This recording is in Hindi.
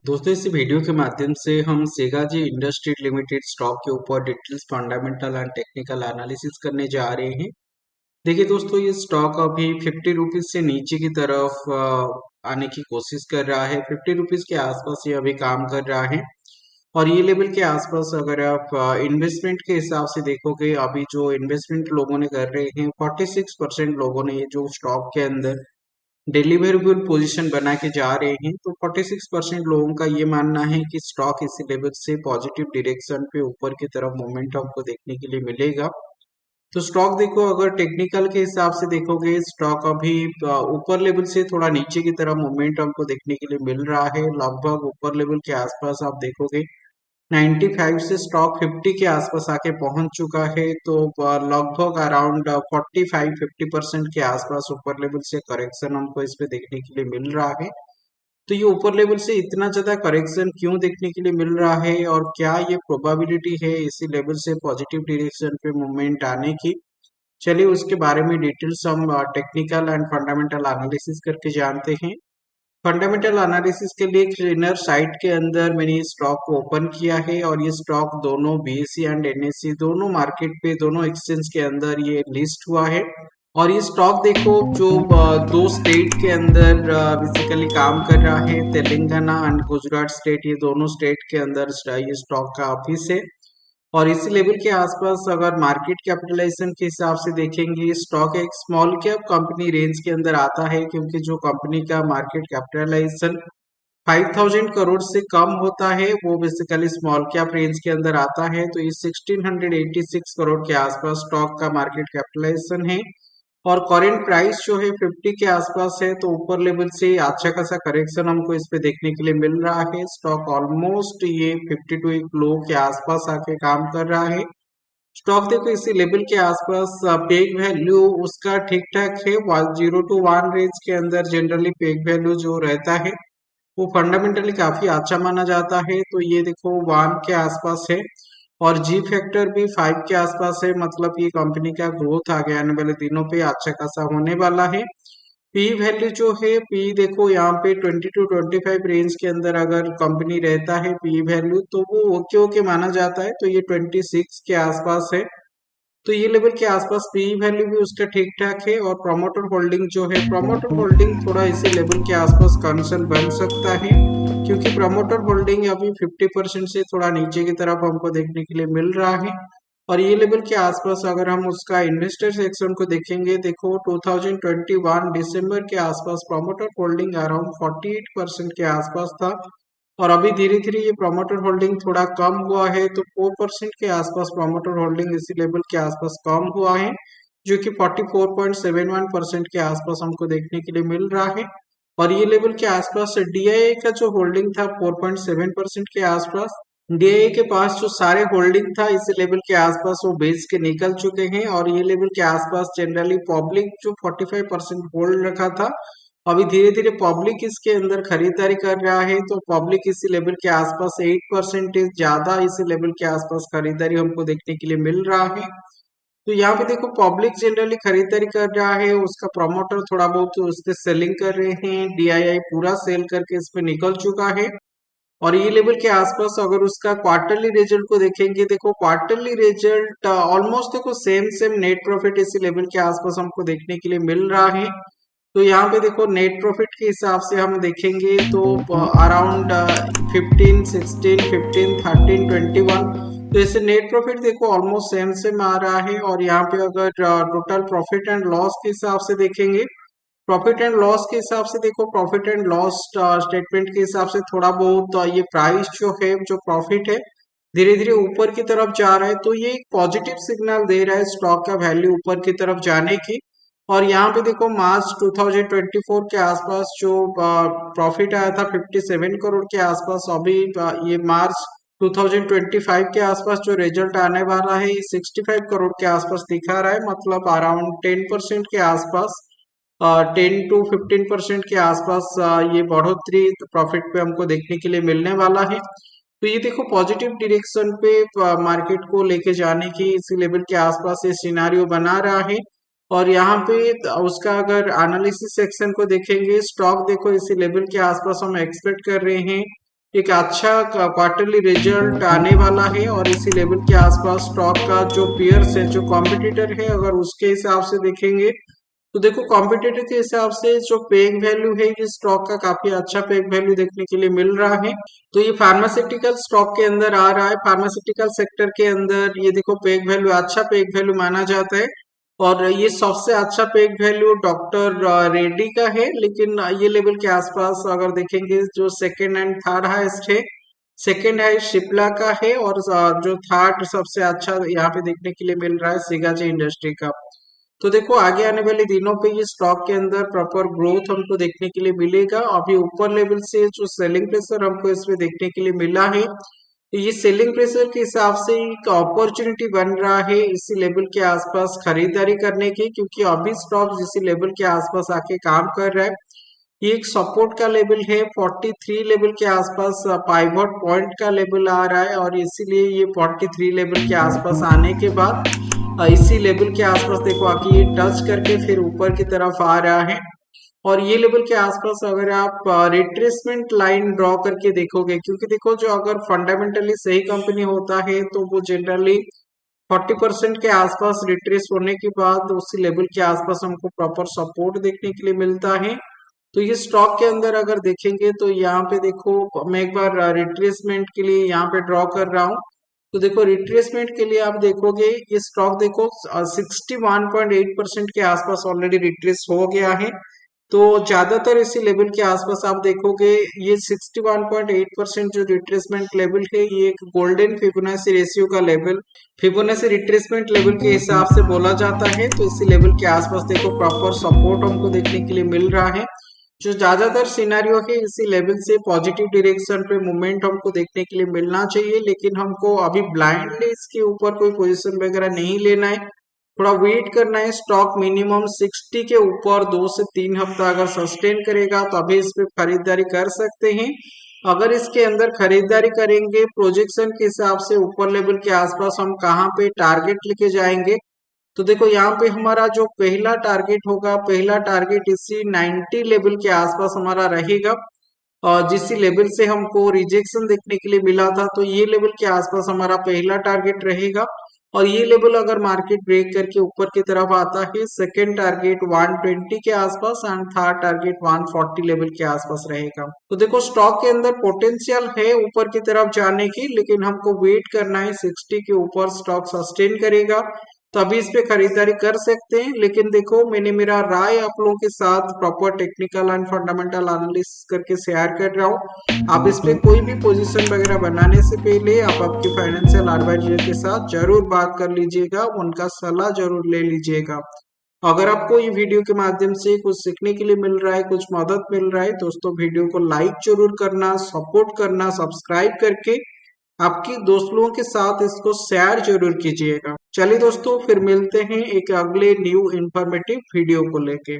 दोस्तों इस वीडियो के माध्यम से हम सेगा जी इंडस्ट्रीज लिमिटेड स्टॉक के ऊपर details fundamental and technical analysis करने जा रहे हैं। देखिए दोस्तों, ये स्टॉक अभी 50 रुपीज से नीचे की तरफ आने की कोशिश कर रहा है। 50 रुपीज के आसपास ये अभी काम कर रहा है और ये लेवल के आसपास अगर आप इन्वेस्टमेंट के हिसाब से देखोगे, अभी जो इन्वेस्टमेंट लोगों ने कर रहे हैं 46% लोगों ने ये जो स्टॉक के अंदर डिलीवरेबल पोजीशन बना के जा रहे हैं। तो 46% लोगों का ये मानना है कि स्टॉक इसी लेवल से पॉजिटिव डायरेक्शन पे ऊपर की तरफ मोमेंटम को देखने के लिए मिलेगा। तो स्टॉक देखो, अगर टेक्निकल के हिसाब से देखोगे, स्टॉक अभी ऊपर लेवल से थोड़ा नीचे की तरफ मोमेंटम को देखने के लिए मिल रहा है। लगभग ऊपर लेवल के आसपास आप देखोगे 95 से स्टॉक 50 के आसपास आके पहुंच चुका है। तो लगभग अराउंड 45-50% के आसपास ऊपर लेवल से करेक्शन हमको इस पे देखने के लिए मिल रहा है। तो ये ऊपर लेवल से इतना ज्यादा करेक्शन क्यों देखने के लिए मिल रहा है और क्या ये प्रोबेबिलिटी है इसी लेवल से पॉजिटिव डायरेक्शन पे मूवमेंट आने की, चलिए उसके बारे में डिटेल्स हम टेक्निकल एंड फंडामेंटल एनालिसिस करके जानते हैं। फंडामेंटल एनालिसिस के लिए क्लीनर साइट के अंदर मैंने ये स्टॉक को ओपन किया है और ये स्टॉक दोनों बीएसई एंड एनएसई दोनों मार्केट पे दोनों एक्सचेंज के अंदर ये लिस्ट हुआ है। और ये स्टॉक देखो, जो दो स्टेट के अंदर बेसिकली काम कर रहा है, तेलंगाना एंड गुजरात स्टेट, ये दोनों स्टेट के अंदर ये स्टॉक का ऑफिस है। और इसी लेवल के आसपास अगर मार्केट कैपिटलाइजेशन के हिसाब से देखेंगे, स्टॉक एक स्मॉल कैप कंपनी रेंज के अंदर आता है, क्योंकि जो कंपनी का मार्केट कैपिटलाइजेशन 5000 करोड़ से कम होता है वो बेसिकली स्मॉल कैप रेंज के अंदर आता है। तो ये 1686 करोड़ के आसपास स्टॉक का मार्केट कैपिटलाइजेशन है और करेंट प्राइस जो है 50 के आसपास है। तो ऊपर लेवल से अच्छा खासा करेक्शन हमको इस पे देखने के लिए मिल रहा है। स्टॉक ऑलमोस्ट ये 52 एक लो के आसपास आके काम कर रहा है। स्टॉक देखो इसी लेवल के आसपास पेग वैल्यू उसका ठीक ठाक है। 0 to 1 रेंज के अंदर जनरली पेग वैल्यू जो रहता है वो फंडामेंटली काफी अच्छा माना जाता है। तो ये देखो 1 के आसपास है और जी फैक्टर भी 5 के आसपास है, मतलब ये कंपनी का ग्रोथ आगे आने वाले दिनों पे अच्छा खासा होने वाला है। पी वैल्यू जो है, पी देखो यहाँ पे 20 to 25 रेंज के अंदर अगर कंपनी रहता है पी वैल्यू, तो वो ओके ओके माना जाता है। तो ये 26 के आसपास है। तो ये लेवल के आसपास पी वैल्यू भी उसका ठीक ठाक है। और प्रमोटर होल्डिंग जो है, प्रमोटर होल्डिंग थोड़ा इसी लेवल के आसपास कंसर्न बन सकता है, क्योंकि प्रमोटर होल्डिंग अभी 50% से थोड़ा नीचे की तरफ हमको देखने के लिए मिल रहा है। और ये लेवल के आसपास अगर हम उसका इन्वेस्टर सेक्शन को देखेंगे, देखो 2021 दिसंबर के आसपास प्रमोटर होल्डिंग अराउंड 48% के आसपास था और अभी धीरे धीरे ये प्रमोटर होल्डिंग थोड़ा कम हुआ है। तो 4% के आसपास प्रमोटर होल्डिंग इसी लेवल के आसपास कम हुआ है, जो कि 44.71% के आसपास हमको देखने के लिए मिल रहा है। और ये लेवल के आसपास डीआईए का जो होल्डिंग था 4.7% के आसपास, डीआईए के पास जो सारे होल्डिंग था इसी लेवल के आसपास वो बेच के निकल चुके हैं। और ये लेवल के आसपास जनरली पब्लिक जो 45% होल्ड रखा था, अभी धीरे धीरे पब्लिक इसके अंदर खरीदारी कर रहा है। तो पब्लिक इसी लेवल के आसपास 8% ज्यादा इसी लेवल के आसपास खरीदारी हमको देखने के लिए मिल रहा है। तो यहाँ पे देखो पब्लिक जनरली खरीदारी कर रहा है, उसका प्रमोटर थोड़ा बहुत उस पे सेलिंग कर रहे हैं, डीआईआई पूरा सेल करके इस पे निकल चुका है। और ये लेवल के आसपास अगर उसका क्वार्टरली रिजल्ट को देखेंगे, देखो क्वार्टरली रिजल्ट ऑलमोस्ट देखो सेम सेम नेट प्रॉफिट इसी लेवल के आसपास हमको देखने के लिए मिल रहा है। तो यहाँ पे देखो नेट प्रॉफिट के हिसाब से हम देखेंगे तो अराउंड 15, 16, 15, 13, 21, तो ऐसे नेट प्रॉफिट देखो ऑलमोस्ट सेम सेम आ रहा है। और यहाँ पे अगर टोटल प्रॉफिट एंड लॉस के हिसाब से देखेंगे, प्रॉफिट एंड लॉस के हिसाब से देखो प्रॉफिट एंड लॉस स्टेटमेंट के हिसाब से थोड़ा बहुत ये प्राइस जो है, जो प्रॉफिट है, धीरे धीरे ऊपर की तरफ जा रहा है। तो ये एक पॉजिटिव सिग्नल दे रहा है स्टॉक का वैल्यू ऊपर की तरफ जाने की। और यहाँ पे देखो मार्च 2024 के आसपास जो प्रॉफिट आया था 57 करोड़ के आसपास, अभी ये मार्च 2025 के आसपास जो रिजल्ट आने वाला है ये 65 करोड़ के आसपास दिखा रहा है, मतलब अराउंड 10% के आसपास, 10 to 15% के आसपास ये बढ़ोतरी प्रॉफिट पे हमको देखने के लिए मिलने वाला है। तो ये देखो पॉजिटिव डायरेक्शन पे मार्केट को लेके जाने की इसी लेवल के आसपास ये सिनारियो बना रहा है। और यहाँ पे उसका अगर एनालिसिस सेक्शन को देखेंगे, स्टॉक देखो इसी लेवल के आसपास हम एक्सपेक्ट कर रहे हैं एक अच्छा क्वार्टरली रिजल्ट आने वाला है और इसी लेवल के आसपास स्टॉक का जो पियर्स है, जो कॉम्पिटिटर है, अगर उसके हिसाब से देखेंगे तो देखो कॉम्पिटिटर के हिसाब से जो पेइंग वैल्यू है ये स्टॉक का काफी अच्छा पेइंग वैल्यू देखने के लिए मिल रहा है। तो ये फार्मास्यूटिकल स्टॉक के अंदर आ रहा है, फार्मास्यूटिकल सेक्टर के अंदर ये देखो पेइंग वैल्यू अच्छा पेइंग वैल्यू माना जाता है। और ये सबसे अच्छा पेइंग वैल्यू डॉक्टर रेड्डी का है, लेकिन ये लेवल के आसपास अगर देखेंगे जो सेकंड एंड थर्ड हाईएस्ट है, सेकंड है शिप्ला का है और जो थर्ड सबसे अच्छा यहाँ पे देखने के लिए मिल रहा है सिगाजी इंडस्ट्री का। तो देखो आगे आने वाले दिनों पे ये स्टॉक के अंदर प्रॉपर ग्रोथ हमको देखने के लिए मिलेगा। अभी ऊपर लेवल से जो सेलिंग प्रेशर हमको इसमें देखने के लिए मिला है, तो ये सेलिंग प्रेशर के हिसाब से एक अपॉर्चुनिटी बन रहा है इसी लेवल के आसपास खरीदारी करने की, क्योंकि अभी स्टॉक इसी लेवल के आसपास आके काम कर रहा है। ये एक सपोर्ट का लेवल है, 43 लेवल के आसपास पाइवट पॉइंट का लेवल आ रहा है और इसीलिए ये 43 लेवल के आसपास आने के बाद इसी लेवल के आसपास देखो आके ये टच करके फिर ऊपर की तरफ आ रहा है। और ये लेवल के आसपास अगर आप रिट्रेसमेंट लाइन ड्रॉ करके देखोगे, क्योंकि देखो जो अगर फंडामेंटली सही कंपनी होता है तो वो जनरली 40% के आसपास रिट्रेस होने के बाद उसी लेवल के आसपास हमको प्रॉपर सपोर्ट देखने के लिए मिलता है। तो ये स्टॉक के अंदर अगर देखेंगे तो यहाँ पे देखो मैं एक बार रिट्रेसमेंट के लिए यहाँ पे ड्रॉ कर रहा हूँ। तो देखो रिट्रेसमेंट के लिए आप देखोगे ये स्टॉक देखो 61.8% के आसपास ऑलरेडी रिट्रेस हो गया है। तो ज्यादातर इसी लेवल के आसपास आप देखोगे ये 61.8% जो रिट्रेसमेंट लेवल है ये एक गोल्डन फिबोनाची रेशियो का लेवल, फिबोनाची रिट्रेसमेंट लेवल के हिसाब से बोला जाता है। तो इसी लेवल के आसपास देखो प्रॉपर सपोर्ट हमको देखने के लिए मिल रहा है। जो ज्यादातर सिनेरियो है इसी लेवल से पॉजिटिव डायरेक्शन पे मूवमेंट हमको देखने के लिए मिलना चाहिए, लेकिन हमको अभी ब्लाइंडली इसके ऊपर कोई पोजीशन वगैरह नहीं लेना है, थोड़ा वेट करना है। स्टॉक मिनिमम 60 के ऊपर 2 से 3 हफ्ता अगर सस्टेन करेगा तो अभी इस पे खरीदारी कर सकते हैं। अगर इसके अंदर खरीदारी करेंगे प्रोजेक्शन के हिसाब से ऊपर लेवल के आसपास हम कहाँ पे टारगेट लेके जाएंगे, तो देखो यहाँ पे हमारा जो पहला टारगेट होगा, पहला टारगेट इसी 90 लेवल के आसपास हमारा रहेगा। और जिस लेवल से हमको रिजेक्शन देखने के लिए मिला था तो ये लेवल के आसपास हमारा पहला टारगेट रहेगा। और ये लेवल अगर मार्केट ब्रेक करके ऊपर की तरफ आता है, सेकंड टारगेट 120 के आसपास एंड थर्ड टारगेट 140 लेवल के आसपास रहेगा। तो देखो स्टॉक के अंदर पोटेंशियल है ऊपर की तरफ जाने की, लेकिन हमको वेट करना है 60 के ऊपर स्टॉक सस्टेन करेगा तो अभी इस पे खरीदारी कर सकते हैं। लेकिन देखो मैंने मेरा राय आप लोगों के साथ proper technical and fundamental analysis करके शेयर कर रहा हूँ। आप इस पे कोई भी पोजीशन वगैरह बनाने से पहले आप आपके फाइनेंशियल एडवाइजर के साथ जरूर बात कर लीजिएगा, उनका सलाह जरूर ले लीजिएगा। अगर आपको ये वीडियो के माध्यम से कुछ सीखने के लिए मिल रहा है, कुछ मदद मिल रहा है, दोस्तों वीडियो को लाइक जरूर करना, सपोर्ट करना, सब्सक्राइब करके आपकी दोस्त लोगों के साथ इसको शेयर जरूर कीजिएगा। चलिए दोस्तों फिर मिलते हैं एक अगले न्यू इंफॉर्मेटिव वीडियो को लेके।